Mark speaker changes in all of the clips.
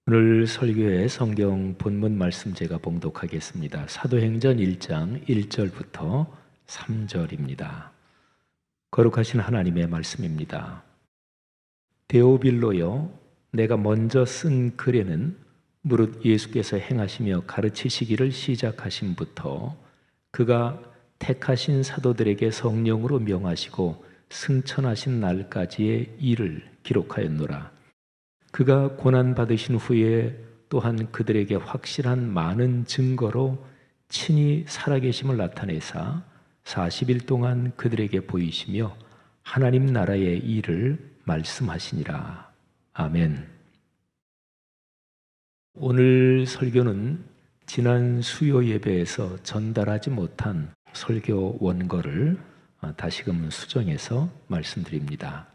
Speaker 1: 오늘 설교의 성경 본문 말씀 제가 봉독하겠습니다. 사도행전 1장 1절부터 3절입니다. 거룩하신 하나님의 말씀입니다. 데오빌로여, 내가 먼저 쓴 글에는 무릇 예수께서 행하시며 가르치시기를 시작하심부터 그가 택하신 사도들에게 성령으로 명하시고 승천하신 날까지의 일을 기록하였노라. 그가 고난받으신 후에 또한 그들에게 확실한 많은 증거로 친히 살아계심을 나타내사 40일 동안 그들에게 보이시며 하나님 나라의 일을 말씀하시니라. 아멘. 오늘 설교는 지난 수요 예배에서 전달하지 못한 설교 원고를 다시금 수정해서 말씀드립니다.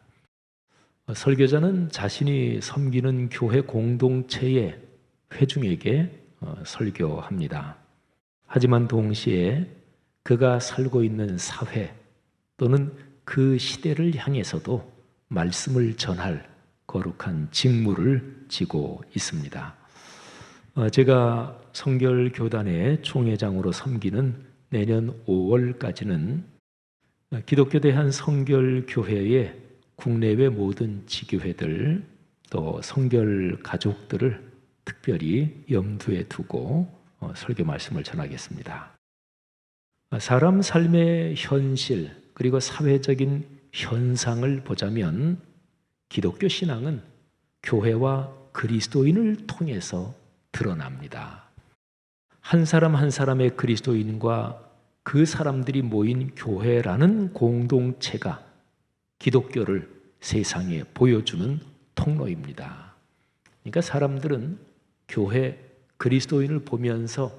Speaker 1: 설교자는 자신이 섬기는 교회 공동체의 회중에게 설교합니다. 하지만 동시에 그가 살고 있는 사회 또는 그 시대를 향해서도 말씀을 전할 거룩한 직무를 지고 있습니다. 제가 성결교단의 총회장으로 섬기는 내년 5월까지는 기독교 대한성결교회의 국내외 모든 지교회들 또 성결 가족들을 특별히 염두에 두고 설교 말씀을 전하겠습니다. 사람 삶의 현실 그리고 사회적인 현상을 보자면 기독교 신앙은 교회와 그리스도인을 통해서 드러납니다. 한 사람 한 사람의 그리스도인과 그 사람들이 모인 교회라는 공동체가 기독교를 세상에 보여주는 통로입니다. 그러니까 사람들은 교회 그리스도인을 보면서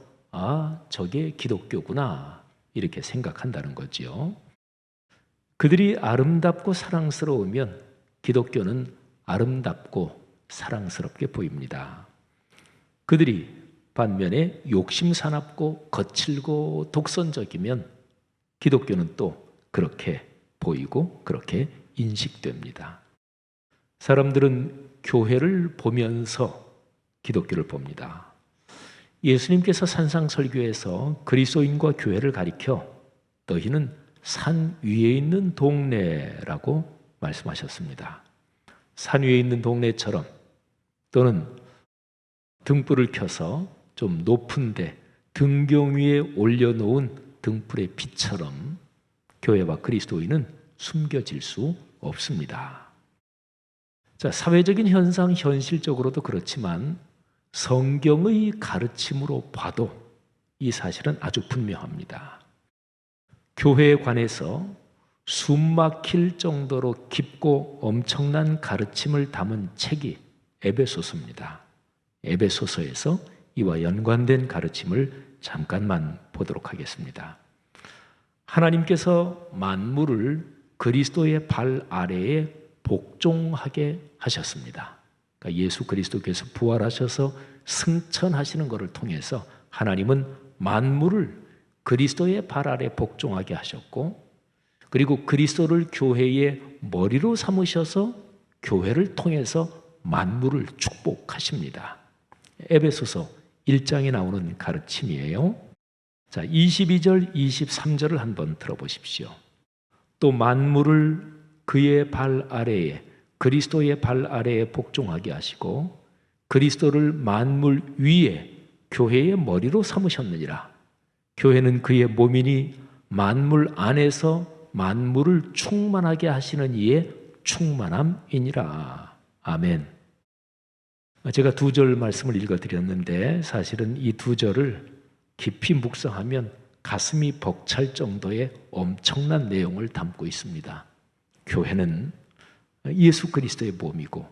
Speaker 1: 저게 기독교구나 이렇게 생각한다는 거지요. 그들이 아름답고 사랑스러우면 기독교는 아름답고 사랑스럽게 보입니다. 그들이 반면에 욕심사납고 거칠고 독선적이면 기독교는 또 그렇게 보이고 그렇게 인식됩니다. 사람들은 교회를 보면서 기독교를 봅니다. 예수님께서 산상설교에서 그리스도인과 교회를 가리켜 너희는 산 위에 있는 동네라고 말씀하셨습니다. 산 위에 있는 동네처럼 또는 등불을 켜서 좀 높은데 등경 위에 올려놓은 등불의 빛처럼 교회와 그리스도인은 숨겨질 수 없습니다. 자, 사회적인 현상, 현실적으로도 그렇지만 성경의 가르침으로 봐도 이 사실은 아주 분명합니다. 교회에 관해서 숨막힐 정도로 깊고 엄청난 가르침을 담은 책이 에베소서입니다. 에베소서에서 이와 연관된 가르침을 잠깐만 보도록 하겠습니다. 하나님께서 만물을 그리스도의 발 아래에 복종하게 하셨습니다. 그러니까 예수 그리스도께서 부활하셔서 승천하시는 것을 통해서 하나님은 만물을 그리스도의 발 아래 복종하게 하셨고, 그리고 그리스도를 교회의 머리로 삼으셔서 교회를 통해서 만물을 축복하십니다. 에베소서 1장에 나오는 가르침이에요. 자, 22절, 23절을 한번 들어보십시오. 또 만물을 그의 발 아래에, 그리스도의 발 아래에 복종하게 하시고 그리스도를 만물 위에 교회의 머리로 삼으셨느니라. 교회는 그의 몸이니 만물 안에서 만물을 충만하게 하시는 이의 충만함이니라. 아멘. 제가 2절 말씀을 읽어드렸는데 사실은 이 2절을 깊이 묵상하면 가슴이 벅찰 정도의 엄청난 내용을 담고 있습니다. 교회는 예수 그리스도의 몸이고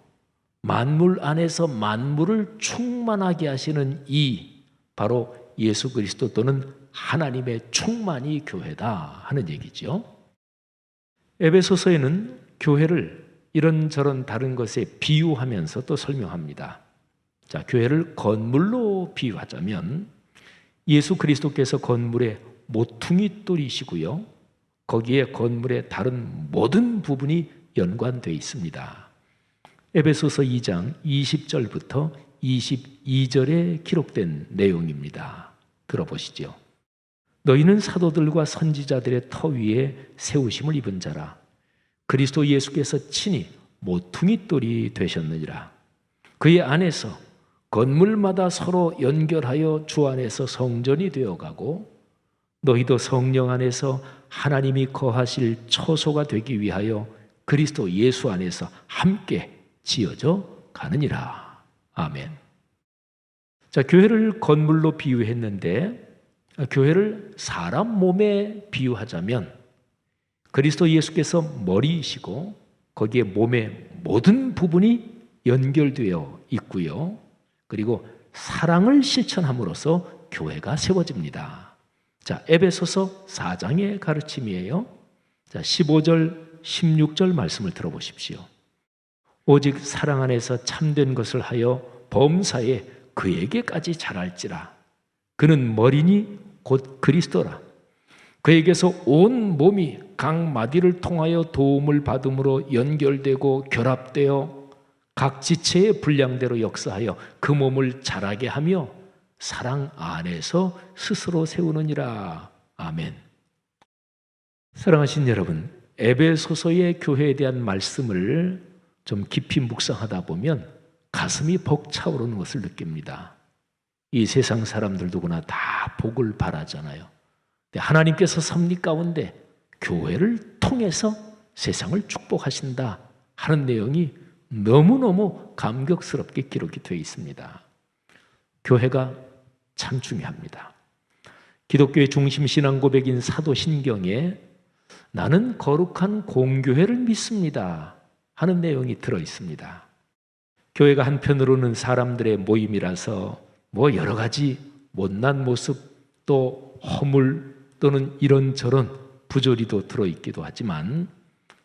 Speaker 1: 만물 안에서 만물을 충만하게 하시는 이 바로 예수 그리스도 또는 하나님의 충만이 교회다 하는 얘기죠. 에베소서에는 교회를 이런저런 다른 것에 비유하면서 또 설명합니다. 자, 교회를 건물로 비유하자면 예수 그리스도께서 건물의 모퉁이 돌이시고요. 거기에 건물의 다른 모든 부분이 연관되어 있습니다. 에베소서 2장 20절부터 22절에 기록된 내용입니다. 들어보시죠. 너희는 사도들과 선지자들의 터 위에 세우심을 입은 자라. 그리스도 예수께서 친히 모퉁이 돌이 되셨느니라. 그의 안에서 건물마다 서로 연결하여 주 안에서 성전이 되어가고 너희도 성령 안에서 하나님이 거하실 처소가 되기 위하여 그리스도 예수 안에서 함께 지어져 가느니라. 아멘. 자, 교회를 건물로 비유했는데 교회를 사람 몸에 비유하자면 그리스도 예수께서 머리이시고 거기에 몸의 모든 부분이 연결되어 있고요. 그리고 사랑을 실천함으로써 교회가 세워집니다. 자, 에베소서 4장의 가르침이에요. 자, 15절, 16절 말씀을 들어보십시오. 오직 사랑 안에서 참된 것을 하여 범사에 그에게까지 자랄지라. 그는 머리니 곧 그리스도라. 그에게서 온 몸이 각 마디를 통하여 도움을 받음으로 연결되고 결합되어 각 지체의 분량대로 역사하여 그 몸을 자라게 하며 사랑 안에서 스스로 세우느니라. 아멘. 사랑하신 여러분, 에베소서의 교회에 대한 말씀을 좀 깊이 묵상하다 보면 가슴이 벅차오르는 것을 느낍니다. 이 세상 사람들 누구나 다 복을 바라잖아요. 하나님께서 섭리 가운데 교회를 통해서 세상을 축복하신다 하는 내용이 너무너무 감격스럽게 기록이 되어 있습니다. 교회가 참 중요합니다. 기독교의 중심 신앙 고백인 사도신경에 나는 거룩한 공교회를 믿습니다 하는 내용이 들어 있습니다. 교회가 한편으로는 사람들의 모임이라서 여러 가지 못난 모습 또 허물 또는 이런저런 부조리도 들어있기도 하지만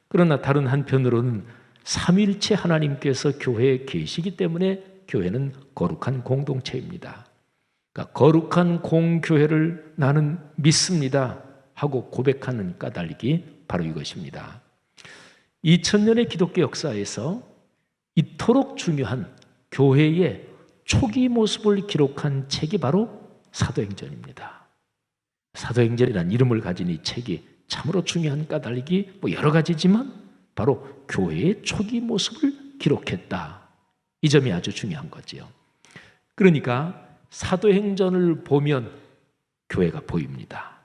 Speaker 1: 그러나 다른 한편으로는 삼위일체 하나님께서 교회에 계시기 때문에 교회는 거룩한 공동체입니다. 그러니까 거룩한 공교회를 나는 믿습니다 하고 고백하는 까닭이 바로 이것입니다. 2000년의 기독교 역사에서 이토록 중요한 교회의 초기 모습을 기록한 책이 바로 사도행전입니다. 사도행전이라는 이름을 가진 이 책이 참으로 중요한 까닭이 여러 가지지만 바로 교회의 초기 모습을 기록했다. 이 점이 아주 중요한 거지요. 그러니까 사도행전을 보면 교회가 보입니다.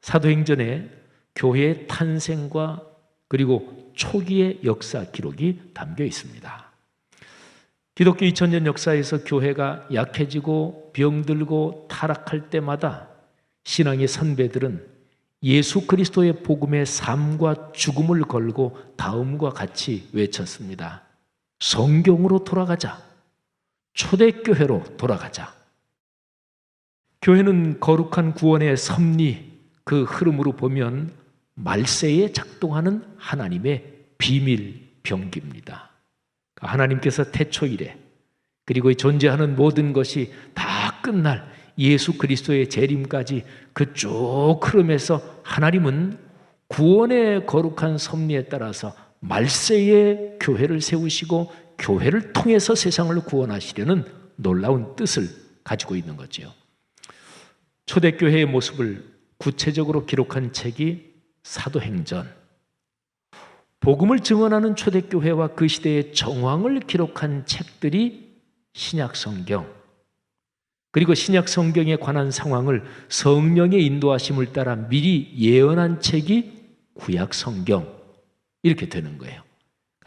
Speaker 1: 사도행전에 교회의 탄생과 그리고 초기의 역사 기록이 담겨 있습니다. 기독교 2000년 역사에서 교회가 약해지고 병들고 타락할 때마다 신앙의 선배들은 예수 그리스도의 복음의 삶과 죽음을 걸고 다음과 같이 외쳤습니다. 성경으로 돌아가자. 초대교회로 돌아가자. 교회는 거룩한 구원의 섭리 그 흐름으로 보면 말세에 작동하는 하나님의 비밀 병기입니다. 하나님께서 태초 이래 그리고 존재하는 모든 것이 다 끝날 예수 그리스도의 재림까지 그 쭉 흐름에서 하나님은 구원의 거룩한 섭리에 따라서 말세에 교회를 세우시고 교회를 통해서 세상을 구원하시려는 놀라운 뜻을 가지고 있는 거지요. 초대교회의 모습을 구체적으로 기록한 책이 사도행전, 복음을 증언하는 초대교회와 그 시대의 정황을 기록한 책들이 신약성경, 그리고 신약성경에 관한 상황을 성령의 인도하심을 따라 미리 예언한 책이 구약성경, 이렇게 되는 거예요.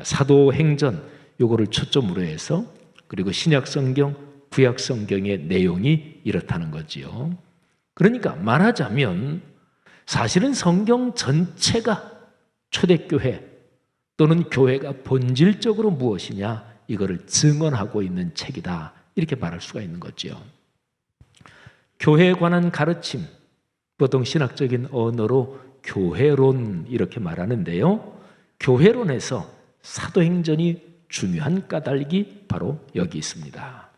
Speaker 1: 사도행전, 요거를 초점으로 해서 그리고 신약성경, 구약성경의 내용이 이렇다는 거지요. 그러니까 말하자면 사실은 성경 전체가 초대교회 또는 교회가 본질적으로 무엇이냐 이거를 증언하고 있는 책이다 이렇게 말할 수가 있는 거죠. 교회에 관한 가르침, 보통 신학적인 언어로 교회론 이렇게 말하는데요. 교회론에서 사도행전이 중요한 까닭이 바로 여기 있습니다.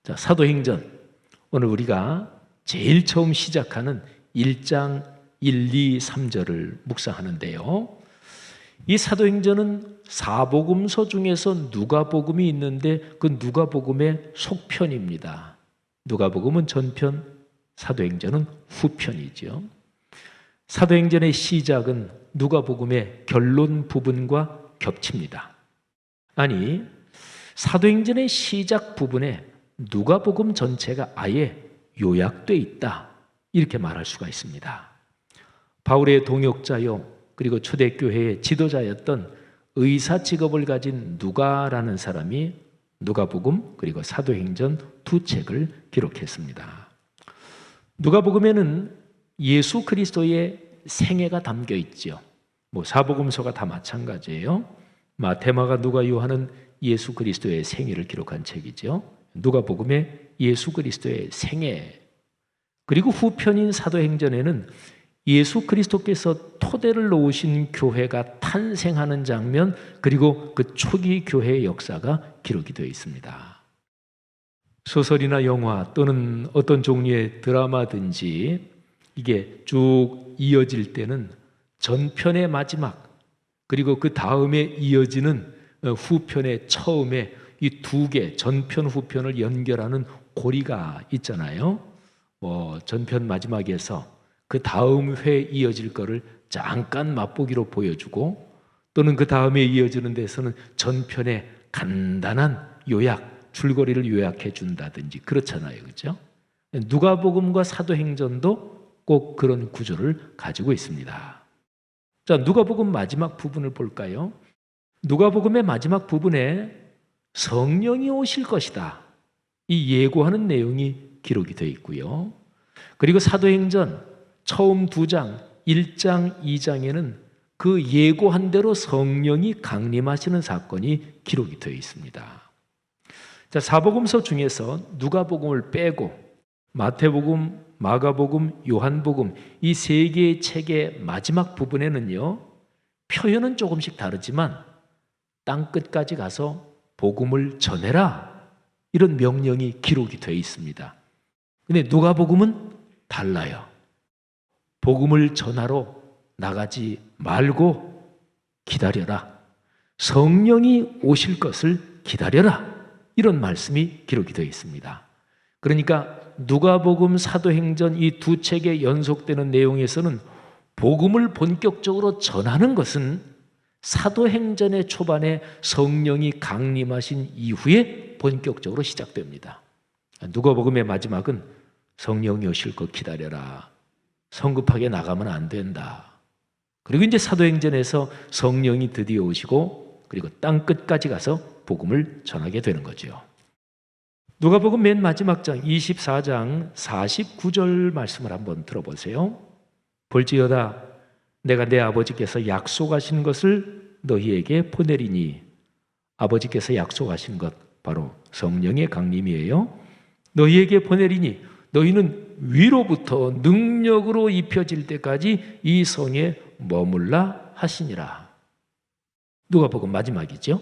Speaker 1: 자, 사도행전, 오늘 우리가 제일 처음 시작하는 1장 1, 2, 3절을 묵상하는데요. 이 사도행전은 사복음서 중에서 누가복음이 있는데 그 누가복음의 속편입니다. 누가복음은 전편, 사도행전은 후편이죠. 사도행전의 시작은 누가복음의 결론 부분과 겹칩니다. 아니, 사도행전의 시작 부분에 누가복음 전체가 아예 요약돼 있다, 이렇게 말할 수가 있습니다. 바울의 동역자요, 그리고 초대교회의 지도자였던 의사 직업을 가진 누가라는 사람이 누가복음 그리고 사도행전 두 책을 기록했습니다. 누가복음에는 예수 그리스도의 생애가 담겨 있죠. 사복음서가 다 마찬가지예요. 마태, 마가, 누가, 요한은 예수 그리스도의 생애를 기록한 책이죠. 누가복음에 예수 그리스도의 생애, 그리고 후편인 사도행전에는 예수 그리스도께서 토대를 놓으신 교회가 탄생하는 장면, 그리고 그 초기 교회의 역사가 기록이 되어 있습니다. 소설이나 영화 또는 어떤 종류의 드라마든지 이게 쭉 이어질 때는 전편의 마지막, 그리고 그 다음에 이어지는 후편의 처음에 이 두 개, 전편 후편을 연결하는 고리가 있잖아요. 전편 마지막에서 그 다음 회에 이어질 거를 잠깐 맛보기로 보여주고, 또는 그 다음에 이어지는 데서는 전편의 간단한 요약, 줄거리를 요약해 준다든지 그렇잖아요. 그렇죠? 누가복음과 사도행전도 꼭 그런 구조를 가지고 있습니다. 자, 누가복음 마지막 부분을 볼까요? 누가복음의 마지막 부분에 성령이 오실 것이다, 이 예고하는 내용이 기록이 되어 있고요. 그리고 사도행전 처음 2장, 1장, 2장에는 그 예고한 대로 성령이 강림하시는 사건이 기록이 되어 있습니다. 자, 사복음서 중에서 누가복음을 빼고 마태복음, 마가복음, 요한복음 이 세 개의 책의 마지막 부분에는요, 표현은 조금씩 다르지만 땅끝까지 가서 복음을 전해라, 이런 명령이 기록이 되어 있습니다. 근데 누가복음은 달라요. 복음을 전하러 나가지 말고 기다려라. 성령이 오실 것을 기다려라. 이런 말씀이 기록이 되어 있습니다. 그러니까 누가복음, 사도행전 이 두 책에 연속되는 내용에서는 복음을 본격적으로 전하는 것은 사도행전의 초반에 성령이 강림하신 이후에 본격적으로 시작됩니다. 누가복음의 마지막은 성령이 오실 것 기다려라. 성급하게 나가면 안 된다. 그리고 이제 사도행전에서 성령이 드디어 오시고 그리고 땅 끝까지 가서 복음을 전하게 되는 거죠. 누가복음 맨 마지막 장 24장 49절 말씀을 한번 들어보세요. 볼지어다 내가 내 아버지께서 약속하신 것을 너희에게 보내리니, 아버지께서 약속하신 것 바로 성령의 강림이에요. 너희에게 보내리니 너희는 위로부터 능력으로 입혀질 때까지 이 성에 머물라 하시니라. 누가복음 마지막이죠.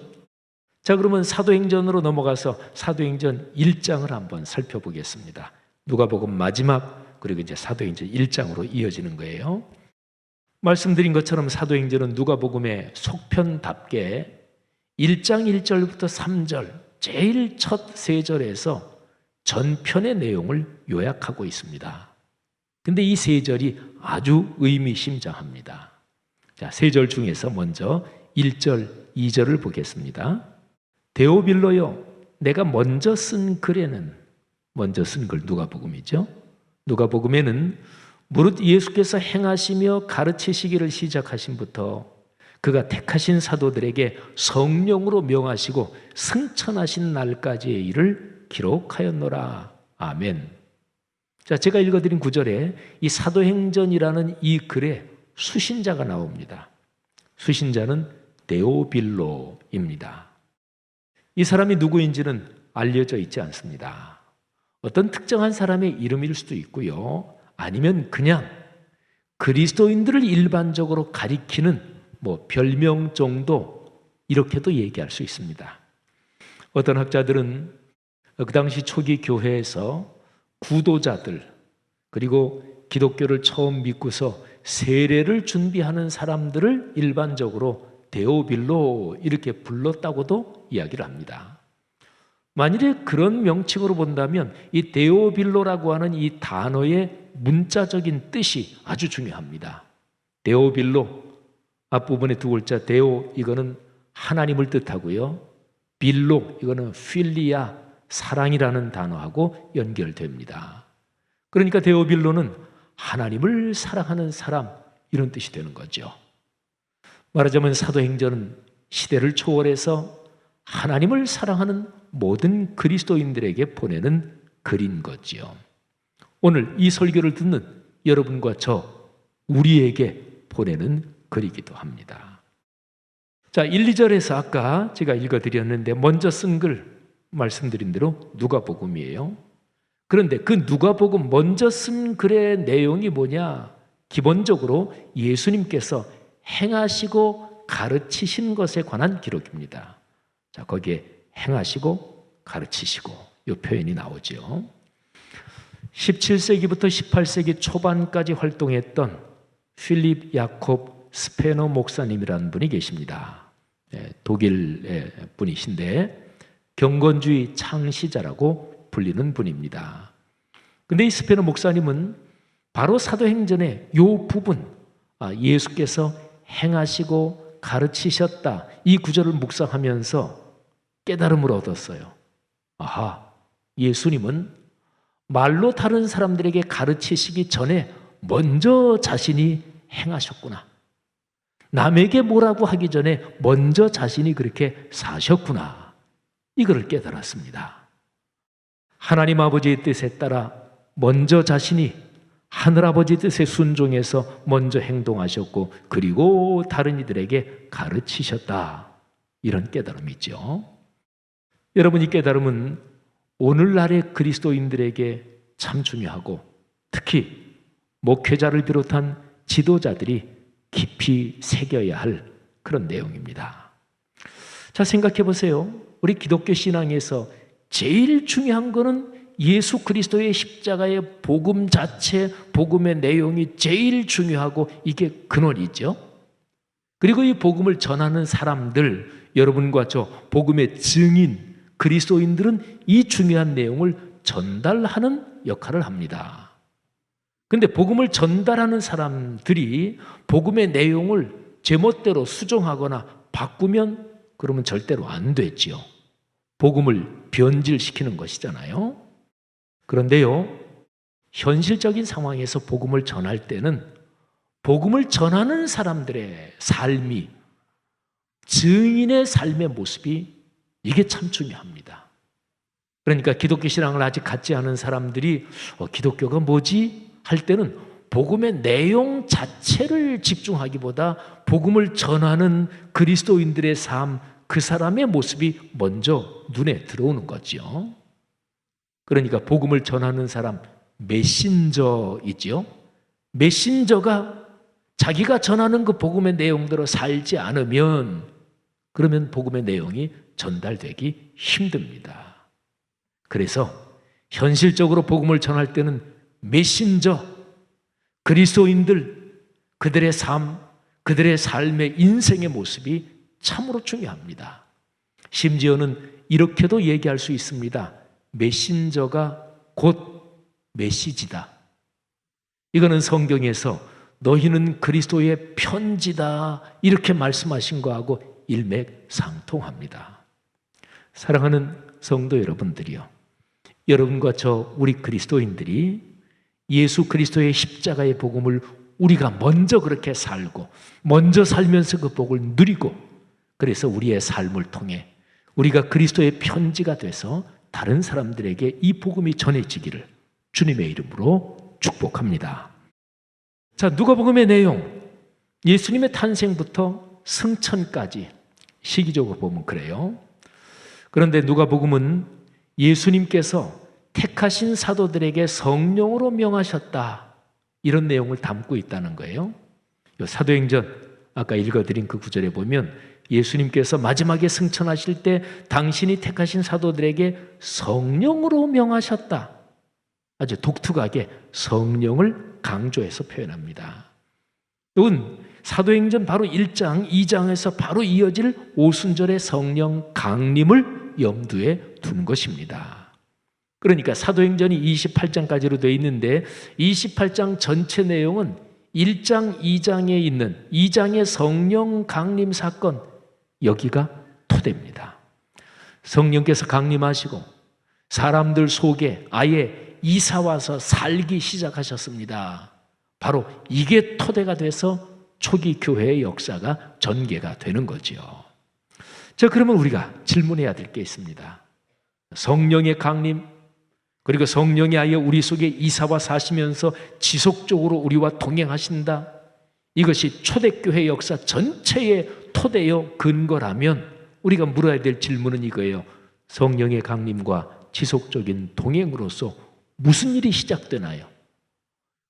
Speaker 1: 자, 그러면 사도행전으로 넘어가서 사도행전 1장을 한번 살펴보겠습니다. 누가복음 마지막, 그리고 이제 사도행전 1장으로 이어지는 거예요. 말씀드린 것처럼 사도행전은 누가복음의 속편답게 1장 1절부터 3절, 제일 첫 3절에서 전편의 내용을 요약하고 있습니다. 근데 이 3절이 아주 의미심장합니다. 자, 3절 중에서 먼저 1절, 2절을 보겠습니다. 데오빌로요, 내가 먼저 쓴 글에는, 먼저 쓴 글 누가복음이죠. 누가복음에는 무릇 예수께서 행하시며 가르치시기를 시작하신부터 그가 택하신 사도들에게 성령으로 명하시고 승천하신 날까지의 일을 기록하였노라. 아멘. 자, 제가 읽어드린 구절에 이 사도행전이라는 이 글에 수신자가 나옵니다. 수신자는 데오빌로입니다. 이 사람이 누구인지는 알려져 있지 않습니다. 어떤 특정한 사람의 이름일 수도 있고요, 아니면 그냥 그리스도인들을 일반적으로 가리키는 별명 정도, 이렇게도 얘기할 수 있습니다. 어떤 학자들은 그 당시 초기 교회에서 구도자들, 그리고 기독교를 처음 믿고서 세례를 준비하는 사람들을 일반적으로 데오빌로 이렇게 불렀다고도 이야기를 합니다. 만일에 그런 명칭으로 본다면 이 데오빌로라고 하는 이 단어의 문자적인 뜻이 아주 중요합니다. 데오빌로, 앞부분에 두 글자 데오, 이거는 하나님을 뜻하고요. 빌로, 이거는 필리아, 사랑이라는 단어하고 연결됩니다. 그러니까 데오빌로는 하나님을 사랑하는 사람, 이런 뜻이 되는 거죠. 말하자면 사도행전은 시대를 초월해서 하나님을 사랑하는 모든 그리스도인들에게 보내는 글인 거지요. 오늘 이 설교를 듣는 여러분과 저, 우리에게 보내는 글이기도 합니다. 자, 1, 2절에서 아까 제가 읽어드렸는데 먼저 쓴 글 말씀드린 대로 누가복음이에요. 그런데 그 누가복음 먼저 쓴 글의 내용이 뭐냐? 기본적으로 예수님께서 행하시고 가르치신 것에 관한 기록입니다. 자, 거기에 행하시고 가르치시고 이 표현이 나오죠. 17세기부터 18세기 초반까지 활동했던 필립 야콥 스페너 목사님이라는 분이 계십니다. 독일의 분이신데 경건주의 창시자라고 불리는 분입니다. 근데 이 스페너 목사님은 바로 사도행전의 이 부분, 예수께서 행하시고 가르치셨다, 이 구절을 묵상하면서 깨달음을 얻었어요. 아하, 예수님은 말로 다른 사람들에게 가르치시기 전에 먼저 자신이 행하셨구나. 남에게 뭐라고 하기 전에 먼저 자신이 그렇게 사셨구나. 이거를 깨달았습니다. 하나님 아버지의 뜻에 따라 먼저 자신이 하늘아버지 뜻에 순종해서 먼저 행동하셨고 그리고 다른 이들에게 가르치셨다. 이런 깨달음이죠. 여러분, 이 깨달음은 오늘날의 그리스도인들에게 참 중요하고 특히 목회자를 비롯한 지도자들이 깊이 새겨야 할 그런 내용입니다. 자, 생각해 보세요. 우리 기독교 신앙에서 제일 중요한 거는 예수 그리스도의 십자가의 복음 자체, 복음의 내용이 제일 중요하고 이게 근원이죠. 그리고 이 복음을 전하는 사람들, 여러분과 저 복음의 증인, 그리스도인들은 이 중요한 내용을 전달하는 역할을 합니다. 그런데 복음을 전달하는 사람들이 복음의 내용을 제멋대로 수정하거나 바꾸면 그러면 절대로 안 되지요. 복음을 변질시키는 것이잖아요. 그런데요, 현실적인 상황에서 복음을 전할 때는 복음을 전하는 사람들의 삶이, 증인의 삶의 모습이 이게 참 중요합니다. 그러니까 기독교 신앙을 아직 갖지 않은 사람들이 기독교가 뭐지? 할 때는 복음의 내용 자체를 집중하기보다 복음을 전하는 그리스도인들의 삶, 그 사람의 모습이 먼저 눈에 들어오는 거죠. 그러니까 복음을 전하는 사람, 메신저이지요. 메신저가 자기가 전하는 그 복음의 내용대로 살지 않으면 그러면 복음의 내용이 전달되기 힘듭니다. 그래서 현실적으로 복음을 전할 때는 메신저, 그리스도인들, 그들의 삶, 그들의 삶의 인생의 모습이 참으로 중요합니다. 심지어는 이렇게도 얘기할 수 있습니다. 메신저가 곧 메시지다. 이거는 성경에서 너희는 그리스도의 편지다 이렇게 말씀하신 거하고 일맥상통합니다. 사랑하는 성도 여러분들이요, 여러분과 저 우리 그리스도인들이 예수 그리스도의 십자가의 복음을 우리가 먼저 그렇게 살고 먼저 살면서 그 복을 누리고 그래서 우리의 삶을 통해 우리가 그리스도의 편지가 돼서 다른 사람들에게 이 복음이 전해지기를 주님의 이름으로 축복합니다. 자, 누가복음의 내용, 예수님의 탄생부터 승천까지 시기적으로 보면 그래요. 그런데 누가복음은 예수님께서 택하신 사도들에게 성령으로 명하셨다, 이런 내용을 담고 있다는 거예요. 사도행전 아까 읽어드린 그 구절에 보면 예수님께서 마지막에 승천하실 때 당신이 택하신 사도들에게 성령으로 명하셨다, 아주 독특하게 성령을 강조해서 표현합니다. 이건 사도행전 바로 1장, 2장에서 바로 이어질 오순절의 성령 강림을 염두에 두는 것입니다. 그러니까 사도행전이 28장까지로 되어 있는데 28장 전체 내용은 1장, 2장에 있는 2장의 성령 강림 사건, 여기가 토대입니다. 성령께서 강림하시고 사람들 속에 아예 이사와서 살기 시작하셨습니다. 바로 이게 토대가 돼서 초기 교회의 역사가 전개가 되는 거죠. 자, 그러면 우리가 질문해야 될 게 있습니다. 성령의 강림, 그리고 성령이 아예 우리 속에 이사와 사시면서 지속적으로 우리와 동행하신다. 이것이 초대교회 역사 전체의 토대요 근거라면 우리가 물어야 될 질문은 이거예요. 성령의 강림과 지속적인 동행으로서 무슨 일이 시작되나요?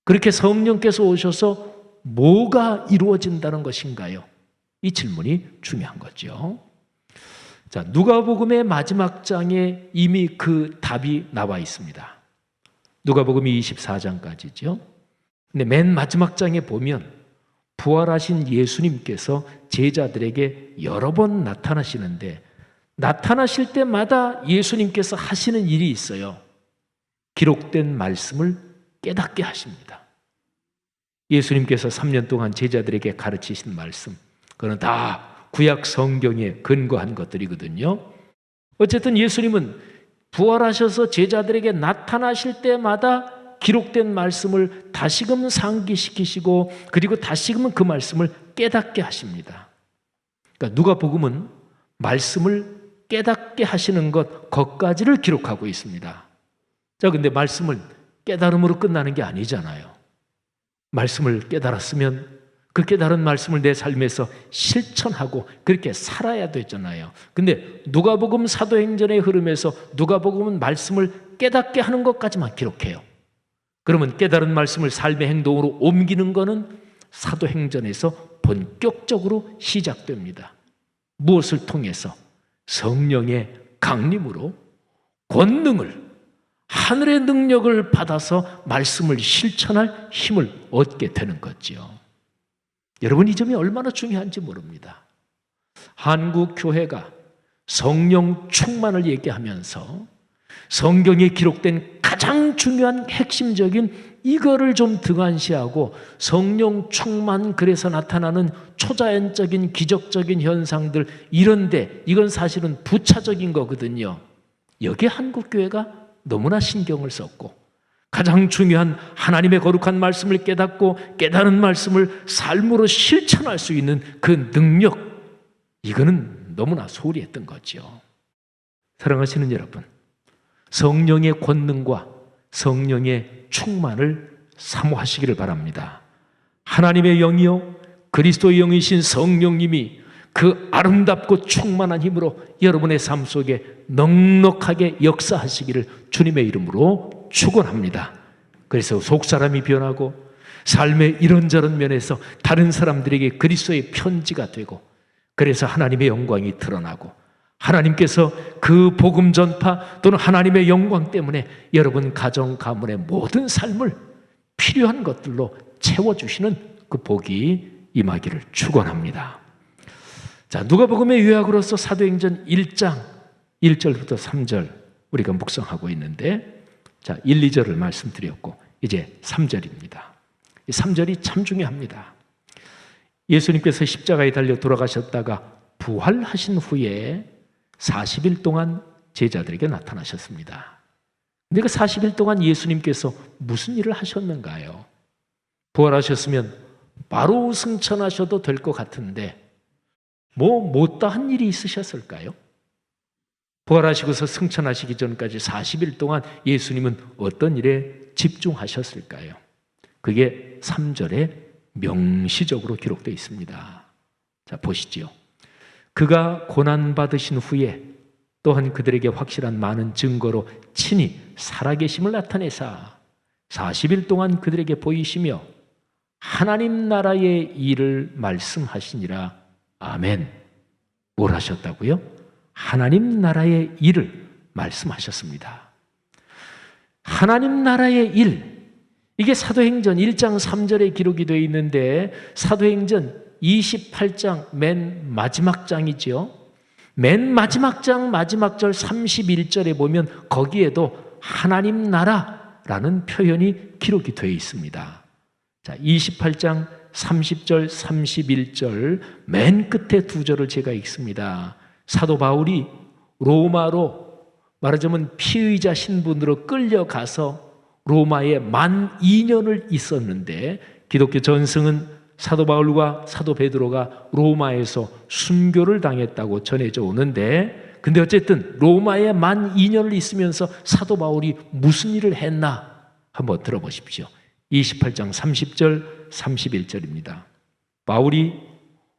Speaker 1: 그렇게 성령께서 오셔서 뭐가 이루어진다는 것인가요? 이 질문이 중요한 거죠. 자, 누가복음의 마지막 장에 이미 그 답이 나와 있습니다. 누가복음이 24장까지죠. 근데 맨 마지막 장에 보면 부활하신 예수님께서 제자들에게 여러 번 나타나시는데 나타나실 때마다 예수님께서 하시는 일이 있어요. 기록된 말씀을 깨닫게 하십니다. 예수님께서 3년 동안 제자들에게 가르치신 말씀, 그건 다 구약 성경에 근거한 것들이거든요. 어쨌든 예수님은 부활하셔서 제자들에게 나타나실 때마다 기록된 말씀을 다시금 상기시키시고 그리고 다시금 그 말씀을 깨닫게 하십니다. 그러니까 누가복음은 말씀을 깨닫게 하시는 것까지를 기록하고 있습니다. 자, 근데 말씀을 깨달음으로 끝나는 게 아니잖아요. 말씀을 깨달았으면 그 깨달은 말씀을 내 삶에서 실천하고 그렇게 살아야 되잖아요. 근데 누가복음 사도행전의 흐름에서 누가복음은 말씀을 깨닫게 하는 것까지만 기록해요. 그러면 깨달은 말씀을 삶의 행동으로 옮기는 것은 사도행전에서 본격적으로 시작됩니다. 무엇을 통해서? 성령의 강림으로 권능을, 하늘의 능력을 받아서 말씀을 실천할 힘을 얻게 되는 거죠. 여러분, 이 점이 얼마나 중요한지 모릅니다. 한국 교회가 성령 충만을 얘기하면서 성경에 기록된 가장 중요한 핵심적인 이거를 좀 등한시하고 성령 충만, 그래서 나타나는 초자연적인 기적적인 현상들, 이런데 이건 사실은 부차적인 거거든요. 여기에 한국 교회가 너무나 신경을 썼고 가장 중요한 하나님의 거룩한 말씀을 깨닫고 깨달은 말씀을 삶으로 실천할 수 있는 그 능력, 이거는 너무나 소홀히 했던 거죠. 사랑하시는 여러분, 성령의 권능과 성령의 충만을 사모하시기를 바랍니다. 하나님의 영이요 그리스도의 영이신 성령님이 그 아름답고 충만한 힘으로 여러분의 삶 속에 넉넉하게 역사하시기를 주님의 이름으로 축원합니다. 그래서 속사람이 변하고 삶의 이런저런 면에서 다른 사람들에게 그리스도의 편지가 되고, 그래서 하나님의 영광이 드러나고 하나님께서 그 복음 전파 또는 하나님의 영광 때문에 여러분 가정 가문의 모든 삶을 필요한 것들로 채워주시는 그 복이 임하기를 축원합니다. 자, 누가복음의 요약으로서 사도행전 1장 1절부터 3절 우리가 묵상하고 있는데, 자, 1, 2절을 말씀드렸고 이제 3절입니다. 이 3절이 참 중요합니다. 예수님께서 십자가에 달려 돌아가셨다가 부활하신 후에 40일 동안 제자들에게 나타나셨습니다. 근데 그 40일 동안 예수님께서 무슨 일을 하셨는가요? 부활하셨으면 바로 승천하셔도 될 것 같은데 못다한 일이 있으셨을까요? 부활하시고서 승천하시기 전까지 40일 동안 예수님은 어떤 일에 집중하셨을까요? 그게 3절에 명시적으로 기록되어 있습니다. 자, 보시죠. 그가 고난받으신 후에 또한 그들에게 확실한 많은 증거로 친히 살아계심을 나타내사 40일 동안 그들에게 보이시며 하나님 나라의 일을 말씀하시니라. 아멘. 뭘 하셨다고요? 하나님 나라의 일을 말씀하셨습니다. 하나님 나라의 일, 이게 사도행전 1장 3절에 기록이 되어 있는데 사도행전 28장 맨 마지막 장이지요. 맨 마지막 장 마지막 절 31절에 보면 거기에도 하나님 나라라는 표현이 기록이 되어 있습니다. 자, 28장 30절, 31절 맨 끝에 두 절을 제가 읽습니다. 사도 바울이 로마로 말하자면 피의자 신분으로 끌려가서 로마에 만 2년을 있었는데 기독교 전승은 사도 바울과 사도 베드로가 로마에서 순교를 당했다고 전해져 오는데, 근데 어쨌든 로마에 만 2년을 있으면서 사도 바울이 무슨 일을 했나 한번 들어보십시오. 28장 30절 31절입니다. 바울이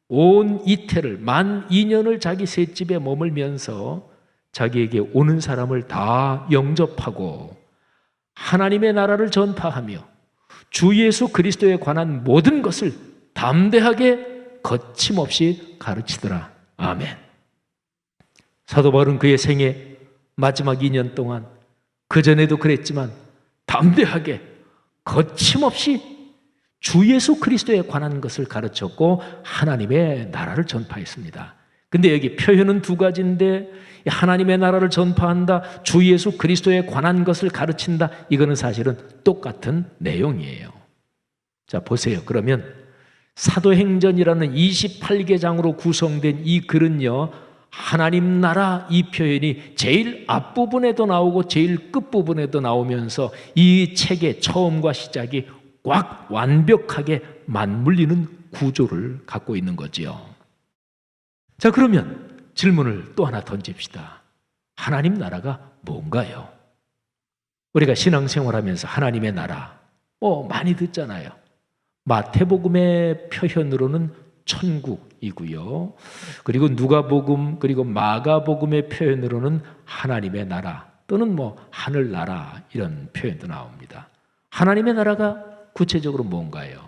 Speaker 1: 온 이태를 만 2년을 자기 셋집에 머물면서 자기에게 오는 사람을 다 영접하고 하나님의 나라를 전파하며 주 예수 그리스도에 관한 모든 것을 담대하게 거침없이 가르치더라. 아멘. 사도 바울은 그의 생애 마지막 2년 동안, 그전에도 그랬지만 담대하게 거침없이 주 예수 그리스도에 관한 것을 가르쳤고 하나님의 나라를 전파했습니다. 근데 여기 표현은 두 가지인데 하나님의 나라를 전파한다, 주 예수 그리스도에 관한 것을 가르친다, 이거는 사실은 똑같은 내용이에요. 자, 보세요. 그러면 사도행전이라는 28개 장으로 구성된 이 글은요, 하나님 나라 이 표현이 제일 앞부분에도 나오고 제일 끝부분에도 나오면서 이 책의 처음과 시작이 꽉 완벽하게 맞물리는 구조를 갖고 있는 거지요. 자, 그러면 질문을 또 하나 던집시다. 하나님 나라가 뭔가요? 우리가 신앙생활하면서 하나님의 나라 많이 듣잖아요. 마태복음의 표현으로는 천국이고요. 그리고 누가복음 그리고 마가복음의 표현으로는 하나님의 나라 또는 하늘나라 이런 표현도 나옵니다. 하나님의 나라가 구체적으로 뭔가요?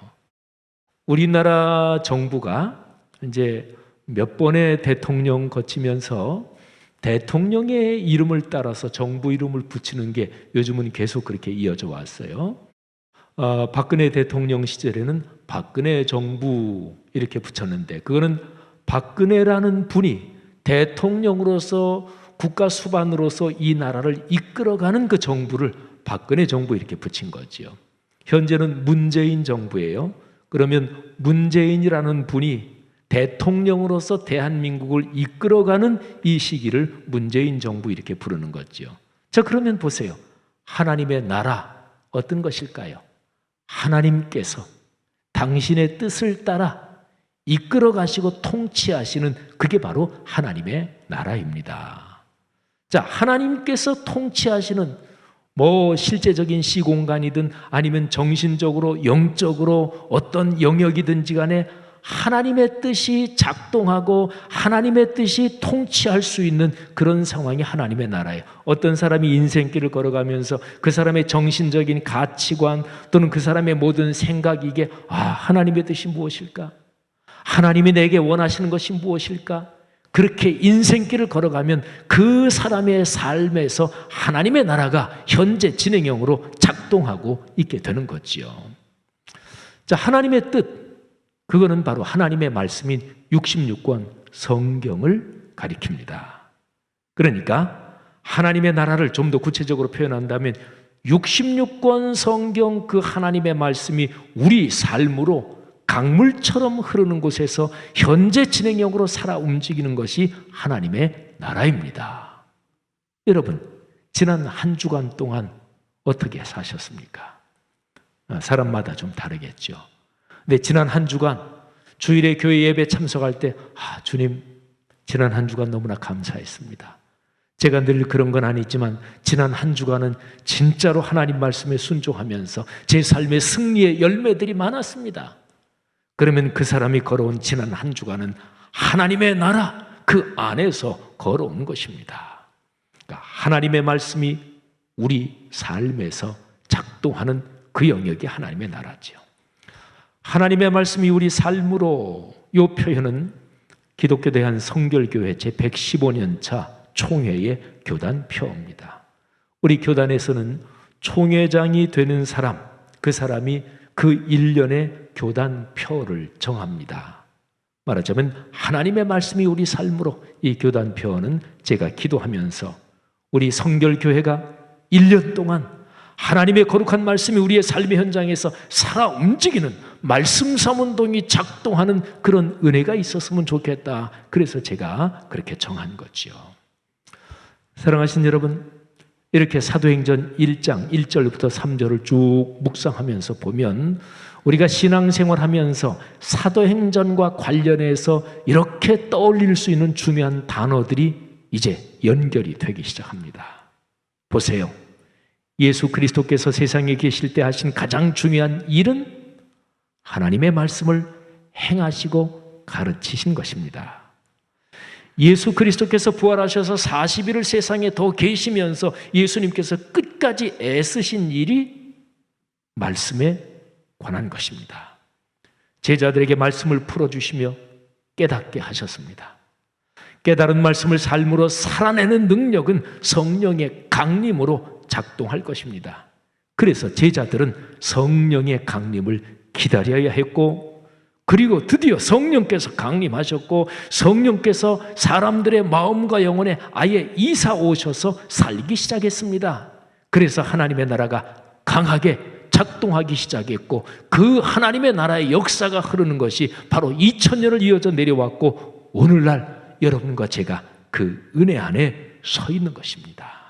Speaker 1: 우리나라 정부가 이제 몇 번의 대통령 거치면서 대통령의 이름을 따라서 정부 이름을 붙이는 게 요즘은 계속 그렇게 이어져 왔어요. 박근혜 대통령 시절에는 박근혜 정부 이렇게 붙였는데, 그거는 박근혜라는 분이 대통령으로서 국가 수반으로서 이 나라를 이끌어가는 그 정부를 박근혜 정부 이렇게 붙인 거지요. 현재는 문재인 정부예요. 그러면 문재인이라는 분이 대통령으로서 대한민국을 이끌어가는 이 시기를 문재인 정부 이렇게 부르는 거지요. 자, 그러면 보세요. 하나님의 나라 어떤 것일까요? 하나님께서 당신의 뜻을 따라 이끌어 가시고 통치하시는, 그게 바로 하나님의 나라입니다. 자, 하나님께서 통치하시는 실제적인 시공간이든 아니면 정신적으로 영적으로 어떤 영역이든지 간에 하나님의 뜻이 작동하고 하나님의 뜻이 통치할 수 있는 그런 상황이 하나님의 나라예요. 어떤 사람이 인생길을 걸어가면서 그 사람의 정신적인 가치관 또는 그 사람의 모든 생각이 이게 하나님의 뜻이 무엇일까? 하나님이 내게 원하시는 것이 무엇일까? 그렇게 인생길을 걸어가면 그 사람의 삶에서 하나님의 나라가 현재 진행형으로 작동하고 있게 되는 거지요. 자, 하나님의 뜻, 그거는 바로 하나님의 말씀인 66권 성경을 가리킵니다. 그러니까 하나님의 나라를 좀 더 구체적으로 표현한다면 66권 성경 그 하나님의 말씀이 우리 삶으로 강물처럼 흐르는 곳에서 현재 진행형으로 살아 움직이는 것이 하나님의 나라입니다. 여러분, 지난 한 주간 동안 어떻게 사셨습니까? 사람마다 좀 다르겠죠. 근데 지난 한 주간 주일에 교회 예배 참석할 때 주님, 지난 한 주간 너무나 감사했습니다. 제가 늘 그런 건 아니지만 지난 한 주간은 진짜로 하나님 말씀에 순종하면서 제 삶의 승리의 열매들이 많았습니다. 그러면 그 사람이 걸어온 지난 한 주간은 하나님의 나라 그 안에서 걸어온 것입니다. 그러니까 하나님의 말씀이 우리 삶에서 작동하는 그 영역이 하나님의 나라죠. 하나님의 말씀이 우리 삶으로, 이 표현은 기독교 대한 성결교회 제115년 차 총회의 교단표입니다. 우리 교단에서는 총회장이 되는 사람, 그 사람이 그 1년의 교단표를 정합니다. 말하자면 하나님의 말씀이 우리 삶으로 이 교단표어는 제가 기도하면서 우리 성결교회가 1년 동안 하나님의 거룩한 말씀이 우리의 삶의 현장에서 살아 움직이는 말씀 사문동이 작동하는 그런 은혜가 있었으면 좋겠다. 그래서 제가 그렇게 정한 거지요. 사랑하신 여러분, 이렇게 사도행전 1장 1절부터 3절을 쭉 묵상하면서 보면 우리가 신앙생활하면서 사도행전과 관련해서 이렇게 떠올릴 수 있는 중요한 단어들이 이제 연결이 되기 시작합니다. 보세요. 예수 그리스도께서 세상에 계실 때 하신 가장 중요한 일은 하나님의 말씀을 행하시고 가르치신 것입니다. 예수 그리스도께서 부활하셔서 40일을 세상에 더 계시면서 예수님께서 끝까지 애쓰신 일이 말씀에 관한 것입니다. 제자들에게 말씀을 풀어주시며 깨닫게 하셨습니다. 깨달은 말씀을 삶으로 살아내는 능력은 성령의 강림으로 작동할 것입니다. 그래서 제자들은 성령의 강림을 기다려야 했고, 그리고 드디어 성령께서 강림하셨고 성령께서 사람들의 마음과 영혼에 아예 이사 오셔서 살기 시작했습니다. 그래서 하나님의 나라가 강하게 작동하기 시작했고, 그 하나님의 나라의 역사가 흐르는 것이 바로 2000년을 이어져 내려왔고 오늘날 여러분과 제가 그 은혜 안에 서 있는 것입니다.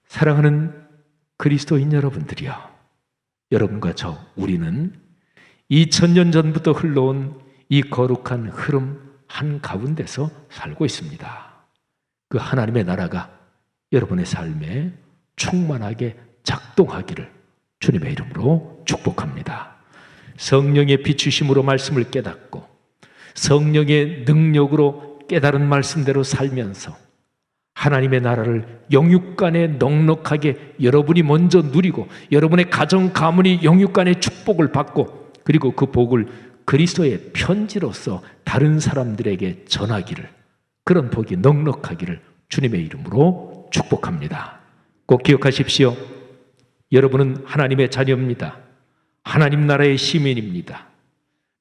Speaker 1: 사랑하는 그리스도인 여러분들이여, 여러분과 저 우리는 2000년 전부터 흘러온 이 거룩한 흐름 한가운데서 살고 있습니다. 그 하나님의 나라가 여러분의 삶에 충만하게 작동하기를 주님의 이름으로 축복합니다. 성령의 비추심으로 말씀을 깨닫고 성령의 능력으로 깨달은 말씀대로 살면서 하나님의 나라를 영육간에 넉넉하게 여러분이 먼저 누리고 여러분의 가정 가문이 영육간의 축복을 받고, 그리고 그 복을 그리스도의 편지로서 다른 사람들에게 전하기를, 그런 복이 넉넉하기를 주님의 이름으로 축복합니다. 꼭 기억하십시오. 여러분은 하나님의 자녀입니다. 하나님 나라의 시민입니다.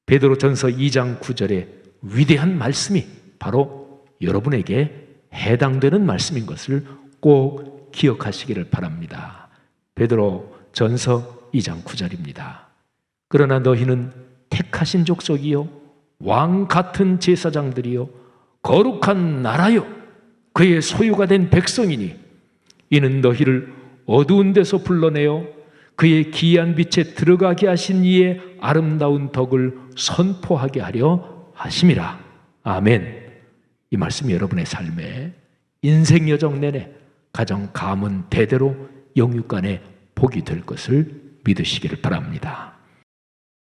Speaker 1: 베드로전서 2장 9절에 위대한 말씀이 바로 여러분에게 해당되는 말씀인 것을 꼭 기억하시기를 바랍니다. 베드로전서 2장 9절입니다. 그러나 너희는 택하신 족속이요 왕 같은 제사장들이요 거룩한 나라요 그의 소유가 된 백성이니 이는 너희를 어두운 데서 불러내어 그의 기이한 빛에 들어가게 하신 이의 아름다운 덕을 선포하게 하려 하심이라. 아멘. 이 말씀이 여러분의 삶에 인생 여정 내내 가정 가문 대대로 영육간에 복이 될 것을 믿으시기를 바랍니다.